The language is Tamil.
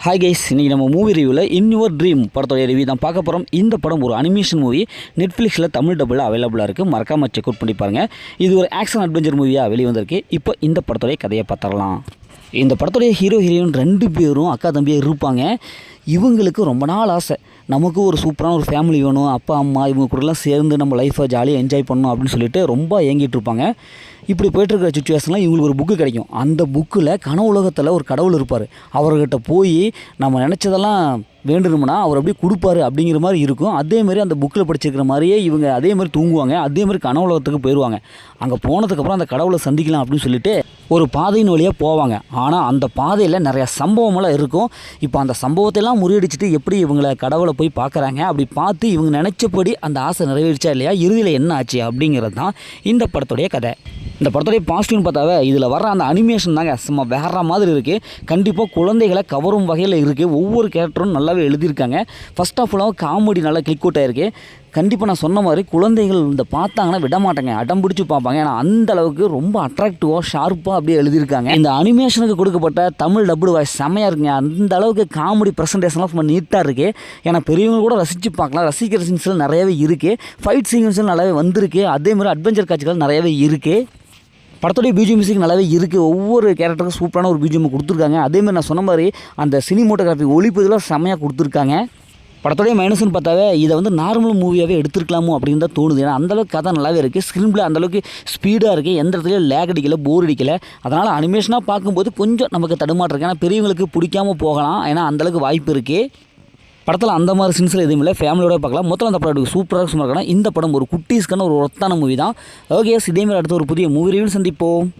ஹாய் கைஸ், இன்றைக்கி நம்ம மூவி ரிவ்யூவில் இன் யுவர் ட்ரீம் படத்தோடைய ரிவ்யூ தான் பார்க்க போகிறோம். இந்த படம் ஒரு அனிமேஷன் மூவி, நெட்ஃப்ளிக்ஸில் தமிழ் டபுள் அவைலபிளாக இருக்குது. மறக்காமல் செக் அவுட் பண்ணி பாருங்கள். இது ஒரு ஆக்ஷன் அட்வென்ச்சர் மூவியாக வெளியே வந்திருக்கு. இப்போ இந்த படத்தோடைய கதையை பார்த்துடலாம். இந்த படத்தோடைய ஹீரோ ஹீரோயின் 2 பேரும் அக்கா தம்பியாக இருப்பாங்க. இவங்களுக்கு ரொம்ப நாள் ஆசை, நமக்கு ஒரு சூப்பரான ஒரு ஃபேமிலி வேணும், அப்பா அம்மா இவங்க கூடலாம் சேர்ந்து நம்ம லைஃப்பை ஜாலியாக என்ஜாய் பண்ணணும் அப்படின்னு சொல்லிட்டு ரொம்ப ஏங்கிட்டு இருப்பாங்க. இப்படி போய்ட்டுருக்கிற சுச்சுவேஷனில் இவங்களுக்கு ஒரு புக்கு கிடைக்கும். அந்த புக்கில் கனவு உலகத்தில் ஒரு கடவுள் இருப்பார். அவர்கிட்ட போய் நம்ம நினச்சதெல்லாம் வேண்டணும்னா அவர் அப்படியே கொடுப்பாரு அப்படிங்கிற மாதிரி இருக்கும். அதேமாதிரி அந்த புக்கில் படிச்சிருக்கிற மாதிரியே இவங்க அதேமாதிரி தூங்குவாங்க. அதேமாதிரி கனவு உலகத்துக்கு போயிடுவாங்க. அங்கே போனதுக்கப்புறம் அந்த கடவுளை சந்திக்கலாம் அப்படின்னு சொல்லிட்டு ஒரு பாதையின் வழியாக போவாங்க. ஆனால் அந்த பாதையில் நிறையா சம்பவமெல்லாம் இருக்கும். இப்போ அந்த சம்பவத்தையெல்லாம் முறியடிச்சிட்டு எப்படி இவங்களை கடவுளை போய் பார்க்குறாங்க, அப்படி பார்த்து இவங்க நினச்சபடி அந்த ஆசை நிறைவேறிச்சா இல்லையா, இறுதியில் என்ன ஆச்சு அப்படிங்கிறது தான் இந்த படத்துடைய கதை. இந்த படத்துடைய பாசிட்டிவ்னு பார்த்தாவே இதில் வர்ற அந்த அனிமேஷன் தாங்க சும்மா வேற மாதிரி இருக்குது. கண்டிப்பாக குழந்தைகளை கவரும் வகையில் இருக்குது. ஒவ்வொரு கேரக்டரும் நல்லாவே எழுதியிருக்காங்க. ஃபஸ்ட் ஆஃப் ஆல் காமெடி நல்லா கிளிக் அவுட் ஆகிருக்கு. கண்டிப்பாக நான் சொன்ன மாதிரி குழந்தைகள் இந்த பார்த்தாங்கன்னா விட மாட்டாங்க, அடம் பிடிச்சி பார்ப்பாங்க. ஏன்னா அந்த அளவுக்கு ரொம்ப அட்ராக்டிவாக ஷார்ப்பாக அப்படியே எழுதியிருக்காங்க. இந்த அனிமேஷனுக்கு கொடுக்கப்பட்ட தமிழ் டபுள் வாய்ஸ் செம்மையாக இருக்குங்க. அந்த அளவுக்கு காமெடி ப்ரெசன்டேஷன்லாம் ரொம்ப நீட்டாக இருக்குது. ஏன்னா பெரியவங்க கூட ரசித்து பார்க்கலாம். ரசிக்கிற சீன்ஸ்லாம் நிறையவே இருக்குது. ஃபைட் சீக்வன்ஸ்லாம் நல்லாவே வந்திருக்கு. அதேமாதிரி அட்வென்ச்சர் காட்சிகள் நிறையவே இருக்குது. படத்துடைய பிஜிஎம் மியூசிக் நல்லாவே இருக்குது. ஒவ்வொரு கேரக்டருக்கும் சூப்பரான ஒரு பிஜிஎம் கொடுத்துருக்காங்க. அதேமாதிரி நான் சொன்ன மாதிரி அந்த சினிமோட்டோகிராஃபி ஒளிப்பதிலாம் செம்மையாக கொடுத்துருக்காங்க. படத்துடைய மைனஸ்னு பார்த்தாவே இதை நார்மல் மூவியாகவே எடுத்துருக்கலாமோ அப்படின்னு தான் தோணுது. ஏன்னா அந்தளவுக்கு கதை நல்லாவே இருக்குது. ஸ்க்ரீன் பிளே அந்தளவுக்கு ஸ்பீடாக இருக்குது. எந்த இடத்துலையும் லேக் அடிக்கலை, போர் அடிக்கலை. அதனால் அனிமேஷனாக பார்க்கும்போது கொஞ்சம் நமக்கு தடுமாட்டிருக்கு. ஏன்னா பெரியவங்களுக்கு பிடிக்காமல் போகலாம். ஏன்னா அந்தளவுக்கு வாய்ப்பு இருக்குது. படத்தில் அந்த மாதிரி சீன்ஸில் எதுவும் இல்லை, ஃபேமிலியோட பார்க்கலாம். மொத்தம் அந்த படம் சூப்பராக சும்மா இருக்கலாம். இந்த படம் ஒரு குட்டீஸ்க்கான ஒரு ஒத்தான மூவி தான். ஓகே, இதேமாதிரி அடுத்த ஒரு புதிய மூவி ரிவ்யூ சந்திப்போம்.